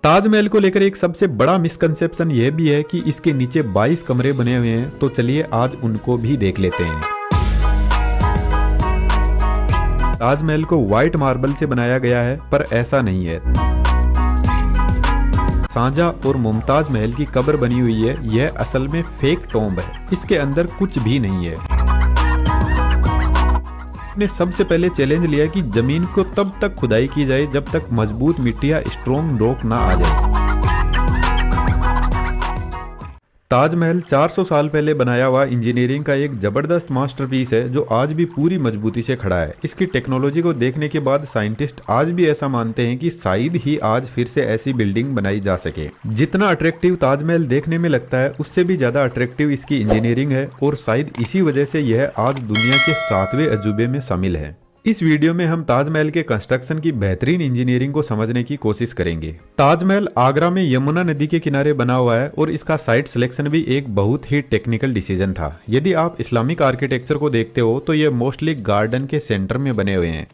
ताजमहल को लेकर एक सबसे बड़ा मिसकंसेप्शन यह भी है कि इसके नीचे 22 कमरे बने हुए हैं, तो चलिए आज उनको भी देख लेते हैं। ताजमहल को व्हाइट मार्बल से बनाया गया है, पर ऐसा नहीं है। शाहजहां और मुमताज महल की कब्र बनी हुई है, यह असल में फेक टॉम्ब है, इसके अंदर कुछ भी नहीं है। ने सबसे पहले चैलेंज लिया कि जमीन को तब तक खुदाई की जाए जब तक मजबूत मिट्टी या स्ट्रॉन्ग रॉक ना आ जाए। ताजमहल 400 साल पहले बनाया हुआ इंजीनियरिंग का एक जबरदस्त मास्टरपीस है, जो आज भी पूरी मजबूती से खड़ा है। इसकी टेक्नोलॉजी को देखने के बाद साइंटिस्ट आज भी ऐसा मानते हैं कि शायद ही आज फिर से ऐसी बिल्डिंग बनाई जा सके। जितना अट्रैक्टिव ताजमहल देखने में लगता है, उससे भी ज्यादा अट्रैक्टिव इसकी इंजीनियरिंग है, और शायद इसी वजह से यह आज दुनिया के 7वें अजूबे में शामिल है। इस वीडियो में हम ताजमहल के कंस्ट्रक्शन की बेहतरीन इंजीनियरिंग को समझने की कोशिश करेंगे। ताजमहल आगरा में यमुना नदी के किनारे बना हुआ है, और इसका साइट सिलेक्शन भी एक बहुत ही टेक्निकल डिसीजन था। यदि आप इस्लामिक आर्किटेक्चर को देखते हो तो ये मोस्टली गार्डन के सेंटर में बने हुए हैं,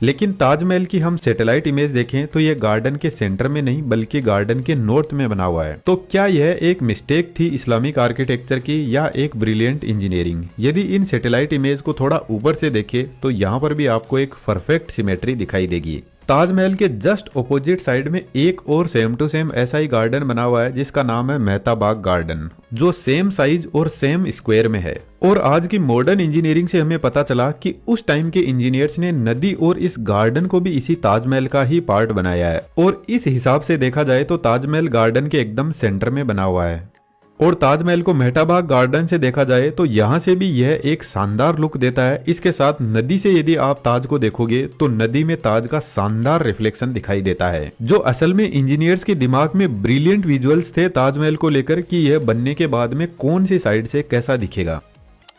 लेकिन ताजमहल की हम सैटेलाइट इमेज देखें तो यह गार्डन के सेंटर में नहीं बल्कि गार्डन के नॉर्थ में बना हुआ है। तो क्या यह एक मिस्टेक थी इस्लामिक आर्किटेक्चर की या एक ब्रिलियंट इंजीनियरिंग? यदि इन सैटेलाइट इमेज को थोड़ा ऊपर से देखें तो यहाँ पर भी आपको एक परफेक्ट सिमेट्री दिखाई देगी। ताजमहल के जस्ट ऑपोजिट साइड में एक और सेम टू सेम ऐसा ही गार्डन बना हुआ है, जिसका नाम है मेहता बाग गार्डन, जो सेम साइज और सेम स्क्वायर में है। और आज की मॉडर्न इंजीनियरिंग से हमें पता चला कि उस टाइम के इंजीनियर्स ने नदी और इस गार्डन को भी इसी ताजमहल का ही पार्ट बनाया है। और इस हिसाब से देखा जाए तो ताजमहल गार्डन के एकदम सेंटर में बना हुआ है। और ताजमहल को मेहता बाग गार्डन से देखा जाए तो यहाँ से भी यह एक शानदार लुक देता है। इसके साथ नदी से यदि आप ताज को देखोगे तो नदी में ताज का शानदार रिफ्लेक्शन दिखाई देता है, जो असल में इंजीनियर्स के दिमाग में ब्रिलियंट विजुअल्स थे ताजमहल को लेकर कि यह बनने के बाद में कौन सी साइड से कैसा दिखेगा।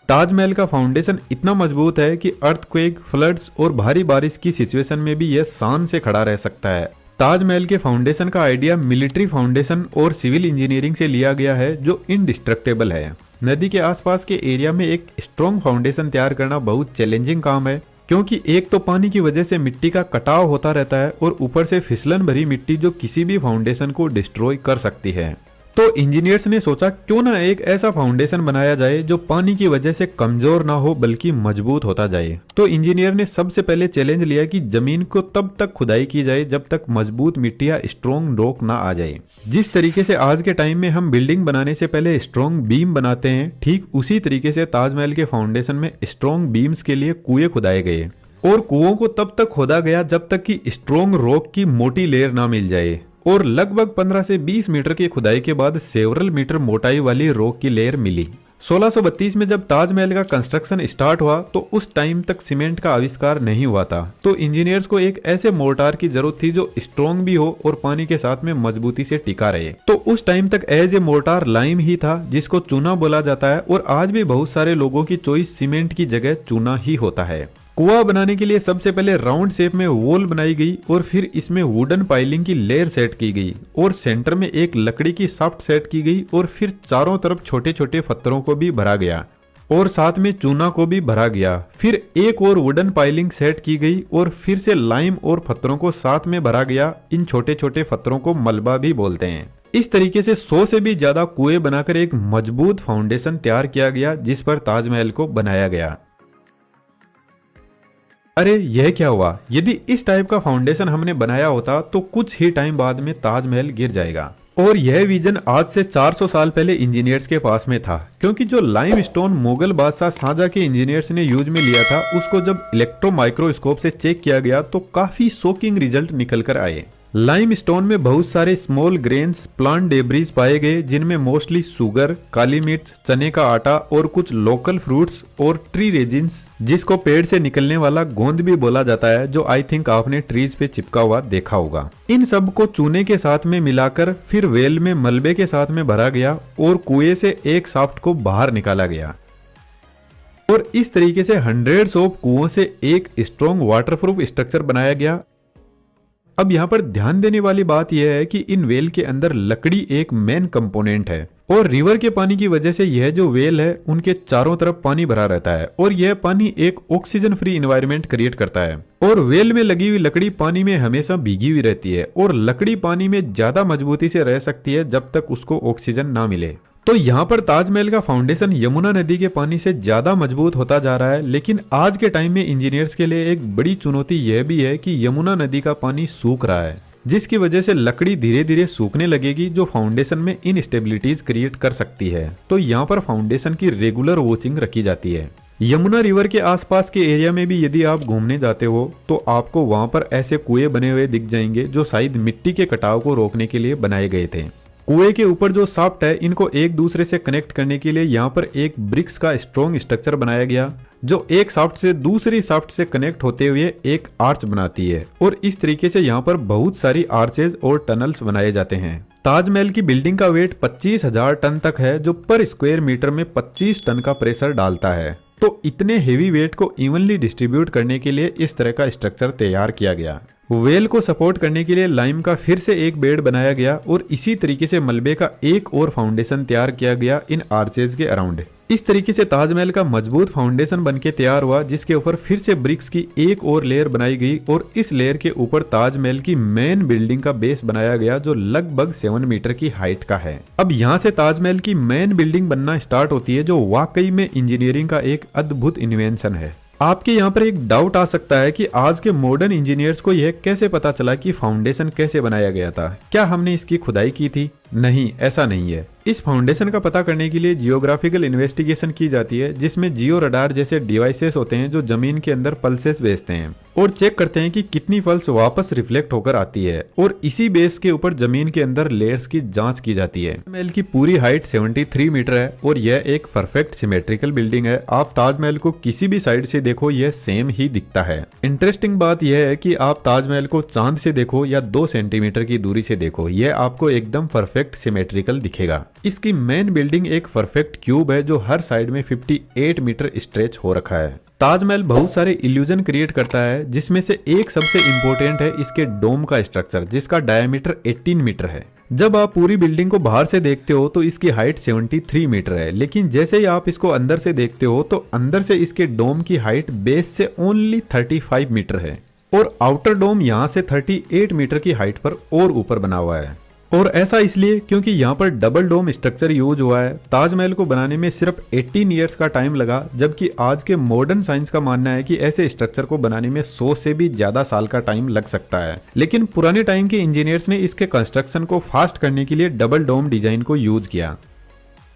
ताजमहल का फाउंडेशन इतना मजबूत है कि अर्थक्वेक, फ्लड्स और भारी बारिश की सिचुएशन में भी यह शान से खड़ा रह सकता है। ताजमहल के फाउंडेशन का आइडिया मिलिट्री फाउंडेशन और सिविल इंजीनियरिंग से लिया गया है, जो इनडिस्ट्रक्टेबल है। नदी के आसपास के एरिया में एक स्ट्रॉन्ग फाउंडेशन तैयार करना बहुत चैलेंजिंग काम है, क्योंकि एक तो पानी की वजह से मिट्टी का कटाव होता रहता है, और ऊपर से फिसलन भरी मिट्टी जो किसी भी फाउंडेशन को डिस्ट्रॉय कर सकती है। तो इंजीनियर्स ने सोचा क्यों ना एक ऐसा फाउंडेशन बनाया जाए जो पानी की वजह से कमजोर ना हो बल्कि मजबूत होता जाए। तो इंजीनियर ने सबसे पहले चैलेंज लिया कि जमीन को तब तक खुदाई की जाए जब तक मजबूत मिट्टी या स्ट्रॉन्ग रॉक ना आ जाए। जिस तरीके से आज के टाइम में हम बिल्डिंग बनाने से पहले स्ट्रॉन्ग बीम बनाते हैं, ठीक उसी तरीके से ताजमहल के फाउंडेशन में स्ट्रॉन्ग बीम्स के लिए कुएं खुदाए गए, और कुओं को तब तक खोदा गया जब तक कि स्ट्रॉन्ग रॉक की मोटी लेयर ना मिल जाए। और लगभग 15 से 20 मीटर की खुदाई के बाद सेवरल मीटर मोटाई वाली रॉक की लेयर मिली। 1632 में जब ताजमहल का कंस्ट्रक्शन स्टार्ट हुआ तो उस टाइम तक सीमेंट का आविष्कार नहीं हुआ था। तो इंजीनियर्स को एक ऐसे मोर्टार की जरूरत थी जो स्ट्रॉन्ग भी हो और पानी के साथ में मजबूती से टिका रहे। तो उस टाइम तक एज ए मोर्टार लाइम ही था, जिसको चूना बोला जाता है, और आज भी बहुत सारे लोगों की चॉइस सीमेंट की जगह चूना ही होता है। कुआं बनाने के लिए सबसे पहले राउंड शेप में वॉल बनाई गई, और फिर इसमें वुडन पाइलिंग की लेयर सेट की गई, और सेंटर में एक लकड़ी की शाफ्ट सेट की गई, और फिर चारों तरफ छोटे छोटे पत्थरों को भी भरा गया, और साथ में चूना को भी भरा गया। फिर एक और वुडन पाइलिंग सेट की गई, और फिर से लाइम और पत्थरों को साथ में भरा गया। इन छोटे छोटे पत्थरों को मलबा भी बोलते हैं। इस तरीके से 100 से भी ज्यादा कुएं बनाकर एक मजबूत फाउंडेशन तैयार किया गया, जिस पर ताजमहल को बनाया गया। अरे यह क्या हुआ? यदि इस टाइप का फाउंडेशन हमने बनाया होता तो कुछ ही टाइम बाद में ताजमहल गिर जाएगा। और यह विजन आज से 400 साल पहले इंजीनियर्स के पास में था, क्योंकि जो लाइमस्टोन मुगल बादशाह शाहजहां के इंजीनियर्स ने यूज में लिया था, उसको जब इलेक्ट्रो माइक्रोस्कोप से चेक किया गया तो काफी शॉकिंग रिजल्ट निकल कर आए। लाइमस्टोन में बहुत सारे स्मॉल ग्रेन्स, प्लांट डेब्रीज पाए गए, जिनमें मोस्टली शुगर, काली मिर्च, चने का आटा और कुछ लोकल फ्रूट्स और ट्री रेजिन्स, जिसको पेड़ से निकलने वाला गोंद भी बोला जाता है, जो आई थिंक आपने ट्रीज पे चिपका हुआ देखा होगा। इन सब को चूने के साथ में मिलाकर फिर वेल में मलबे के साथ में भरा गया, और कुएं से एक शाफ्ट को बाहर निकाला गया, और इस तरीके से हंड्रेड्स ऑफ कुओं से एक स्ट्रॉन्ग वाटरप्रूफ स्ट्रक्चर बनाया गया। अब यहाँ पर ध्यान देने वाली बात यह है कि इन वेल के अंदर लकड़ी एक मेन कंपोनेंट है, और रिवर के पानी की वजह से यह जो वेल है उनके चारों तरफ पानी भरा रहता है और यह पानी एक ऑक्सीजन फ्री इन्वायरमेंट क्रिएट करता है। और वेल में लगी हुई लकड़ी पानी में हमेशा भीगी हुई रहती है और लकड़ी पानी में ज्यादा मजबूती से रह सकती है जब तक उसको ऑक्सीजन ना मिले। तो यहाँ पर ताजमहल का फाउंडेशन यमुना नदी के पानी से ज्यादा मजबूत होता जा रहा है, लेकिन आज के टाइम में इंजीनियर्स के लिए एक बड़ी चुनौती यह भी है कि यमुना नदी का पानी सूख रहा है, जिसकी वजह से लकड़ी धीरे धीरे सूखने लगेगी, जो फाउंडेशन में इनस्टेबिलिटीज क्रिएट कर सकती है। तो यहाँ पर फाउंडेशन की रेगुलर वॉचिंग रखी जाती है। यमुना रिवर के आसपास के एरिया में भी यदि आप घूमने जाते हो तो आपको वहां पर ऐसे कुएं बने हुए दिख जाएंगे जो शायद मिट्टी के कटाव को रोकने के लिए बनाए गए थे। कुएं के ऊपर जो शाफ्ट है इनको एक दूसरे से कनेक्ट करने के लिए यहाँ पर एक ब्रिक्स का स्ट्रॉन्ग स्ट्रक्चर बनाया गया, जो एक शाफ्ट से दूसरी शाफ्ट से कनेक्ट होते हुए एक आर्च बनाती है। और इस तरीके से यहाँ पर बहुत सारी आर्चेज और टनल्स बनाए जाते हैं। ताजमहल की बिल्डिंग का वेट 25,000 टन तक है, जो पर स्क्वायर मीटर में 25 टन का प्रेशर डालता है। तो इतने हेवी वेट को इवनली डिस्ट्रीब्यूट करने के लिए इस तरह का स्ट्रक्चर तैयार किया गया। वेल को सपोर्ट करने के लिए लाइम का फिर से एक बेड बनाया गया और इसी तरीके से मलबे का एक और फाउंडेशन तैयार किया गया इन आर्चेज के अराउंड। इस तरीके से ताजमहल का मजबूत फाउंडेशन बनके तैयार हुआ, जिसके ऊपर फिर से ब्रिक्स की एक और लेयर बनाई गई और इस लेयर के ऊपर ताजमहल की मेन बिल्डिंग का बेस बनाया गया, जो लगभग 7 मीटर की हाइट का है। अब यहाँ से ताजमहल की मेन बिल्डिंग बनना स्टार्ट होती है, जो वाकई में इंजीनियरिंग का एक अद्भुत इन्वेंशन है। आपके यहाँ पर एक डाउट आ सकता है कि आज के मॉडर्न इंजीनियर्स को यह कैसे पता चला कि फाउंडेशन कैसे बनाया गया था? क्या हमने इसकी खुदाई की थी? नहीं, ऐसा नहीं है। इस फाउंडेशन का पता करने के लिए जियोग्राफिकल इन्वेस्टिगेशन की जाती है, जिसमें जियो रडार जैसे डिवाइसेस होते हैं जो जमीन के अंदर पल्सेस भेजते हैं और चेक करते हैं कि कितनी पल्स वापस रिफ्लेक्ट होकर आती है, और इसी बेस के ऊपर जमीन के अंदर लेयर्स की जांच की जाती है। ताजमहल की पूरी हाइट 73 मीटर है और यह एक परफेक्ट सिमेट्रिकल बिल्डिंग है। आप ताजमहल को किसी भी साइड से देखो यह सेम ही दिखता है। इंटरेस्टिंग बात यह है कि आप ताजमहल को चांद से देखो या 2 सेंटीमीटर की दूरी से देखो, यह आपको एकदम परफेक्ट सिमेट्रिकल दिखेगा। इसकी मेन बिल्डिंग एक परफेक्ट क्यूब है जो हर साइड में 58 मीटर स्ट्रेच हो रखा है। ताजमहल बहुत सारे इल्यूजन क्रिएट करता है, जिसमें से एक सबसे इंपॉर्टेंट है इसके डोम का स्ट्रक्चर, जिसका डायमीटर 18 मीटर है। जब आप पूरी बिल्डिंग को बाहर से देखते हो तो इसकी हाइट 73 मीटर है, लेकिन जैसे ही आप इसको अंदर से देखते हो तो अंदर से इसके डोम की हाइट बेस से ओनली 35 मीटर है और आउटर डोम यहाँ से 38 मीटर की हाइट पर और ऊपर बना हुआ है। और ऐसा इसलिए क्योंकि यहाँ पर डबल डोम स्ट्रक्चर यूज हुआ है। ताजमहल को बनाने में सिर्फ 18 ईयर्स का टाइम लगा, जबकि आज के मॉडर्न साइंस का मानना है कि ऐसे स्ट्रक्चर को बनाने में 100 से भी ज्यादा साल का टाइम लग सकता है। लेकिन पुराने टाइम के इंजीनियर्स ने इसके कंस्ट्रक्शन को फास्ट करने के लिए डबल डोम डिजाइन को यूज किया।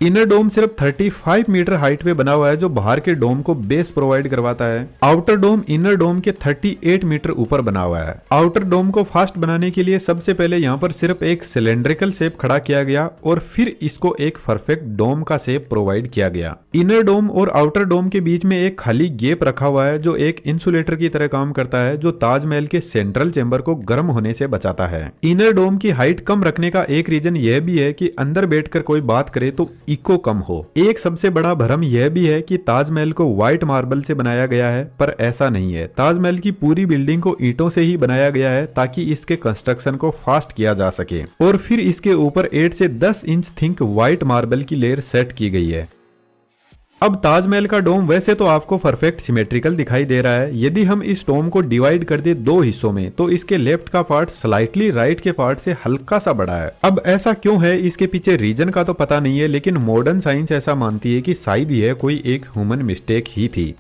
इनर डोम सिर्फ 35 मीटर हाइट पे बना हुआ है, जो बाहर के डोम को बेस प्रोवाइड करवाता है। आउटर डोम इनर डोम के 38 मीटर ऊपर बना हुआ है। आउटर डोम को फास्ट बनाने के लिए सबसे पहले यहाँ पर सिर्फ एक सिलेंड्रिकल शेप खड़ा किया गया और फिर इसको एक परफेक्ट डोम का शेप प्रोवाइड किया गया। इनर डोम और आउटर डोम के बीच में एक खाली गैप रखा हुआ है, जो एक इंसुलेटर की तरह काम करता है, जो ताजमहल के सेंट्रल चेंबर को गर्म होने से बचाता है। इनर डोम की हाइट कम रखने का एक रीजन यह भी है कि अंदर बैठकर कोई बात करे तो इको कम हो। एक सबसे बड़ा भ्रम यह भी है कि ताजमहल को व्हाइट मार्बल से बनाया गया है, पर ऐसा नहीं है। ताजमहल की पूरी बिल्डिंग को ईंटों से ही बनाया गया है ताकि इसके कंस्ट्रक्शन को फास्ट किया जा सके, और फिर इसके ऊपर 8 से 10 इंच थिक व्हाइट मार्बल की लेयर सेट की गई है। अब ताजमहल का डोम वैसे तो आपको परफेक्ट सिमेट्रिकल दिखाई दे रहा है। यदि हम इस डोम को डिवाइड कर दे 2 हिस्सों में तो इसके लेफ्ट का पार्ट स्लाइटली राइट के पार्ट से हल्का सा बड़ा है। अब ऐसा क्यों है, इसके पीछे रीजन का तो पता नहीं है, लेकिन मॉडर्न साइंस ऐसा मानती है कि शायद यह कोई एक ह्यूमन मिस्टेक ही थी।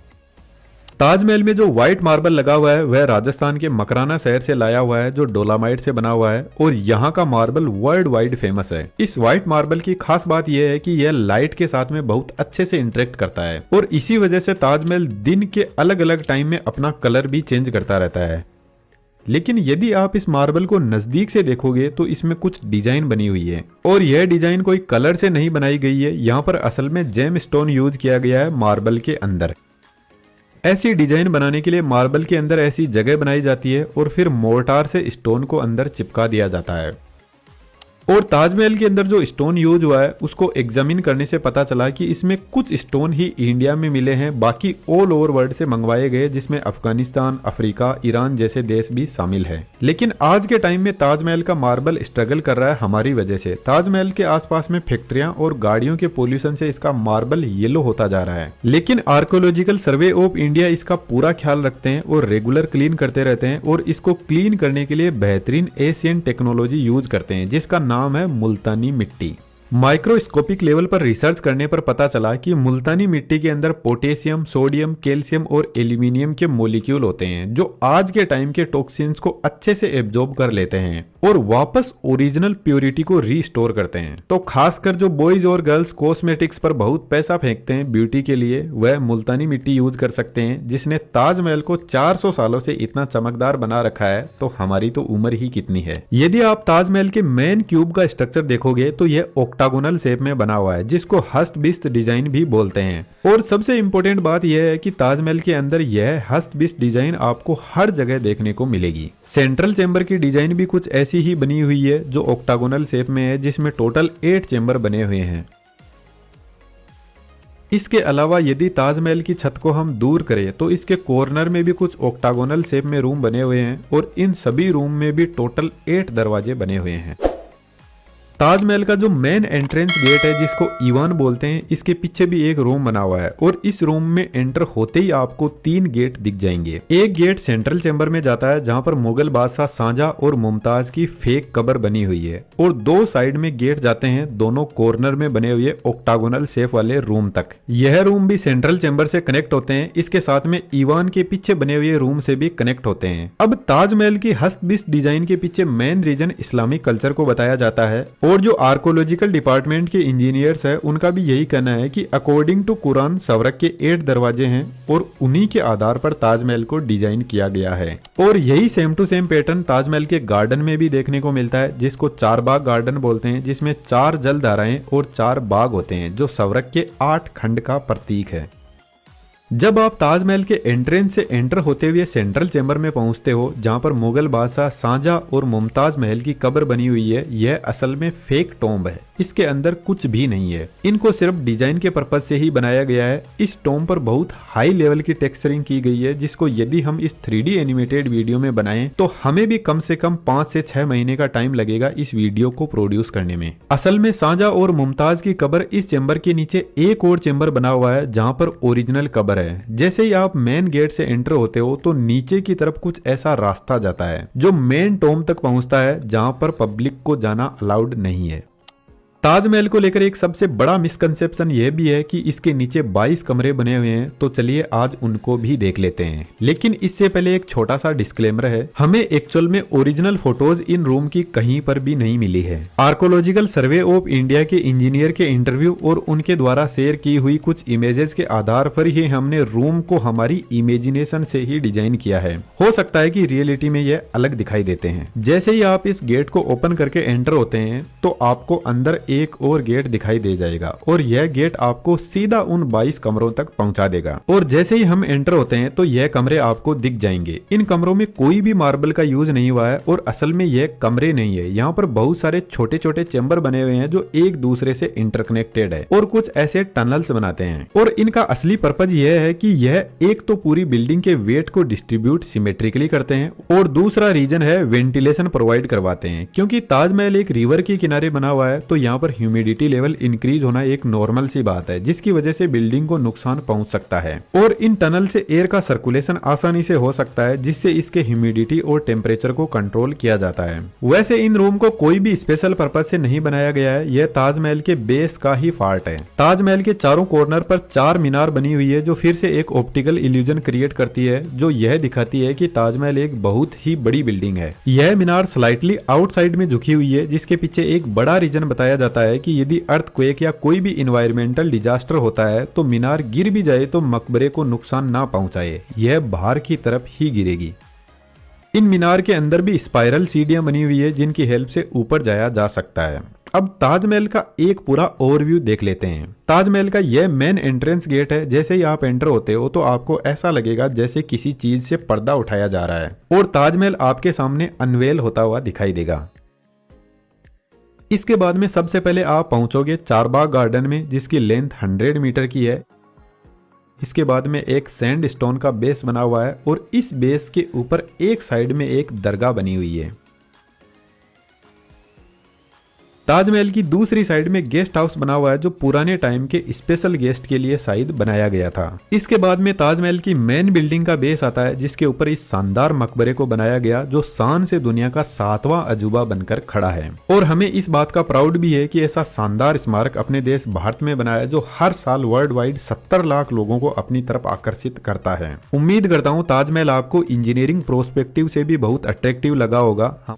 ताजमहल में जो व्हाइट मार्बल लगा हुआ है वह राजस्थान के मकराना शहर से लाया हुआ है, जो डोलामाइट से बना हुआ है, और यहाँ का मार्बल वर्ल्ड वाइड फेमस है। इस व्हाइट मार्बल की खास बात यह है कि यह लाइट के साथ में बहुत अच्छे से इंटरेक्ट करता है, और इसी वजह से ताजमहल दिन के अलग अलग टाइम में अपना कलर भी चेंज करता रहता है। लेकिन यदि आप इस मार्बल को नजदीक से देखोगे तो इसमें कुछ डिजाइन बनी हुई है, और यह डिजाइन कोई कलर से नहीं बनाई गई है। यहाँ पर असल में जेम स्टोन यूज किया गया है मार्बल के अंदर। ऐसी डिजाइन बनाने के लिए मार्बल के अंदर ऐसी जगह बनाई जाती है और फिर मोर्टार से स्टोन को अंदर चिपका दिया जाता है। और ताजमहल के अंदर जो स्टोन यूज हुआ है उसको एग्जामिन करने से पता चला कि इसमें कुछ स्टोन ही इंडिया में मिले हैं, बाकी ऑल ओवर वर्ल्ड से मंगवाए गए, जिसमें अफगानिस्तान, अफ्रीका, ईरान जैसे देश भी शामिल है। लेकिन आज के टाइम में ताजमहल का मार्बल स्ट्रगल कर रहा है हमारी वजह से। ताजमहल के आसपास में फैक्ट्रियां और गाड़ियों के पोल्यूशन से इसका मार्बल येलो होता जा रहा है। लेकिन आर्कियोलॉजिकल सर्वे ऑफ इंडिया इसका पूरा ख्याल रखते हैं और रेगुलर क्लीन करते रहते हैं, और इसको क्लीन करने के लिए बेहतरीन एशियन टेक्नोलॉजी यूज करते हैं जिसका नाम है मुल्तानी मिट्टी। माइक्रोस्कोपिक लेवल पर रिसर्च करने पर पता चला कि मुल्तानी मिट्टी के अंदर पोटेशियम, सोडियम, कैल्शियम और एल्यूमिनियम के मॉलिक्यूल होते हैं जो आज के टाइम के टॉक्सिन्स को अच्छे से एब्जॉर्ब कर लेते हैं और वापस ओरिजिनल प्योरिटी को रीस्टोर करते हैं। तो खासकर जो बॉयज और गर्ल्स कॉस्मेटिक्स पर बहुत पैसा फेंकते हैं ब्यूटी के लिए, वह मुल्तानी मिट्टी यूज कर सकते हैं, जिसने ताजमहल को 400 सालों से इतना चमकदार बना रखा है। तो हमारी तो उम्र ही कितनी है। यदि आप ताजमहल के मेन क्यूब का स्ट्रक्चर देखोगे तो यह ऑक्टागोनल शेप में बना हुआ है, जिसको हस्तबिस्त डिजाइन भी बोलते हैं। और सबसे इंपॉर्टेंट बात यह है कि ताजमहल के अंदर यह हस्तबिस्त डिजाइन आपको हर जगह देखने को मिलेगी। सेंट्रल चेंबर की डिजाइन भी कुछ ऐसी ही बनी हुई है जो ऑक्टागोनल शेप में है, जिसमें टोटल 8 चेंबर बने हुए हैं। इसके अलावा यदि ताजमहल की छत को हम दूर करें तो इसके कॉर्नर में भी कुछ ऑक्टागोनल शेप में रूम बने हुए हैं, और इन सभी रूम में भी टोटल 8 दरवाजे बने हुए हैं। ताजमहल का जो मेन एंट्रेंस गेट है जिसको ईवान बोलते हैं, इसके पीछे भी एक रूम बना हुआ है, और इस रूम में एंटर होते ही आपको 3 गेट दिख जाएंगे। एक गेट सेंट्रल चेंबर में जाता है जहां पर मुगल बादशाह शाहजहां और मुमताज की फेक कब्र बनी हुई है, और 2 साइड में गेट जाते हैं दोनों कॉर्नर में बने हुए ऑक्टागोनल शेप वाले रूम तक। यह रूम भी सेंट्रल चेंबर से कनेक्ट होते हैं, इसके साथ में ईवान के पीछे बने हुए रूम से भी कनेक्ट होते हैं। अब ताजमहल की हस्तबिस्त डिजाइन के पीछे मेन रीजन इस्लामिक कल्चर को बताया जाता है, और जो आर्कियोलॉजिकल डिपार्टमेंट के इंजीनियर्स है उनका भी यही कहना है कि अकॉर्डिंग टू कुरान सवरक के 8 दरवाजे हैं, और उन्हीं के आधार पर ताजमहल को डिजाइन किया गया है। और यही same to same pattern Taj Mahal के गार्डन में भी देखने को मिलता है, जिसको 4 बाग गार्डन बोलते हैं, जिसमें 4 जलधाराएं और 4 बाग होते हैं, जो सवरक के 8 खंड का प्रतीक है। जब आप ताजमहल के एंट्रेंस से एंटर होते हुए सेंट्रल चेंबर में पहुंचते हो, जहां पर मुगल बादशाह शाहजहां और मुमताज महल की कब्र बनी हुई है, यह असल में फेक टॉम्ब है। इसके अंदर कुछ भी नहीं है, इनको सिर्फ डिजाइन के पर्पज से ही बनाया गया है। इस टॉम्ब पर बहुत हाई लेवल की टेक्सचरिंग की गई है, जिसको यदि हम इस 3D एनिमेटेड वीडियो में बनाएं तो हमें भी कम से कम 5 से 6 महीने का टाइम लगेगा इस वीडियो को प्रोड्यूस करने में। असल में शाहजहां और मुमताज की कब्र इस चेंबर के नीचे एक और चेंबर बना हुआ है जहां पर ओरिजिनल कब्र है। जैसे ही आप मेन गेट से एंटर होते हो तो नीचे की तरफ कुछ ऐसा रास्ता जाता है जो मेन टॉम्ब तक पहुंचता है, जहां पर पब्लिक को जाना अलाउड नहीं है। ताजमहल को लेकर एक सबसे बड़ा मिसकंसेप्शन यह भी है कि इसके नीचे 22 कमरे बने हुए हैं, तो चलिए आज उनको भी देख लेते हैं। लेकिन इससे पहले एक छोटा सा डिस्क्लेमर है, हमें एक्चुअल में ओरिजिनल फोटोज इन रूम की कहीं पर भी नहीं मिली है। आर्कियोलॉजिकल सर्वे ऑफ इंडिया के इंजीनियर के इंटरव्यू और उनके द्वारा शेयर की हुई कुछ इमेजेस के आधार पर ही हमने रूम को हमारी इमेजिनेशन से ही डिजाइन किया है। हो सकता है कि रियलिटी में यह अलग दिखाई देते हैं। जैसे ही आप इस गेट को ओपन करके एंटर होते हैं तो आपको अंदर एक और गेट दिखाई दे जाएगा, और यह गेट आपको सीधा उन 22 कमरों तक पहुंचा देगा। और जैसे ही हम एंटर होते हैं तो यह कमरे आपको दिख जाएंगे। इन कमरों में कोई भी मार्बल का यूज नहीं हुआ है, और असल में यह कमरे नहीं है। यहाँ पर बहुत सारे छोटे छोटे चेंबर बने हुए हैं जो एक दूसरे से इंटरकनेक्टेड है, और कुछ ऐसे टनल्स बनाते हैं। और इनका असली पर्पज यह है कि यह एक तो पूरी बिल्डिंग के वेट को डिस्ट्रीब्यूट सिमेट्रिकली करते हैं, और दूसरा रीजन है वेंटिलेशन प्रोवाइड करवाते हैं। क्योंकि ताजमहल एक रिवर के किनारे बना हुआ है तो यहाँ पर ह्यूमिडिटी लेवल इंक्रीज होना एक नॉर्मल सी बात है, जिसकी वजह से बिल्डिंग को नुकसान पहुंच सकता है। और इन टनल से एयर का सर्कुलेशन आसानी से हो सकता है, जिससे इसके ह्यूमिडिटी और टेम्परेचर को कंट्रोल किया जाता है। वैसे इन रूम को कोई भी स्पेशल पर्पज से नहीं बनाया गया है, यह ताजमहल के बेस का ही पार्ट है। ताजमहल के चारों कॉर्नर पर 4 मीनार बनी हुई है, जो फिर से एक ऑप्टिकल इल्यूजन क्रिएट करती है, जो यह दिखाती है कि ताजमहल एक बहुत ही बड़ी बिल्डिंग है। यह मीनार स्लाइटली आउटसाइड में झुकी हुई है, जिसके पीछे एक बड़ा रीजन बताया जाता है कि यदि अर्थक्वेक या कोई भी इन्वायरमेंटल डिजास्टर होता है तो मीनार गिर भी जाए तो मकबरे को नुकसान ना पहुंचाए, यह बाहर की तरफ ही गिरेगी। इन मीनार के अंदर भी स्पाइरल सीढ़ियां बनी हुई है, जिनकी हेल्प से ऊपर जाया जा सकता है। अब ताजमहल का एक पूरा ओवरव्यू देख लेते हैं। ताजमहल का यह मेन एंट्रेंस गेट है। जैसे ही आप एंटर होते हो तो आपको ऐसा लगेगा जैसे किसी चीज से पर्दा उठाया जा रहा है, और ताजमहल आपके सामने अनवेल होता हुआ दिखाई देगा। इसके बाद में सबसे पहले आप पहुंचोगे चारबाग गार्डन में, जिसकी लेंथ 100 मीटर की है। इसके बाद में एक सैंड स्टोन का बेस बना हुआ है और इस बेस के ऊपर एक साइड में एक दरगाह बनी हुई है। ताजमहल की दूसरी साइड में गेस्ट हाउस बना हुआ है, जो पुराने टाइम के स्पेशल गेस्ट के लिए शायद बनाया गया था। इसके बाद में ताजमहल की मेन बिल्डिंग का बेस आता है, जिसके ऊपर इस शानदार मकबरे को बनाया गया, जो शान से दुनिया का 7वां अजूबा बनकर खड़ा है। और हमें इस बात का प्राउड भी है कि ऐसा शानदार स्मारक अपने देश भारत में बनाया, जो हर साल वर्ल्ड वाइड 70 लाख लोगों को अपनी तरफ आकर्षित करता है। उम्मीद करता हूँ ताजमहल आपको इंजीनियरिंग प्रोस्पेक्टिव से भी बहुत अट्रैक्टिव लगा होगा।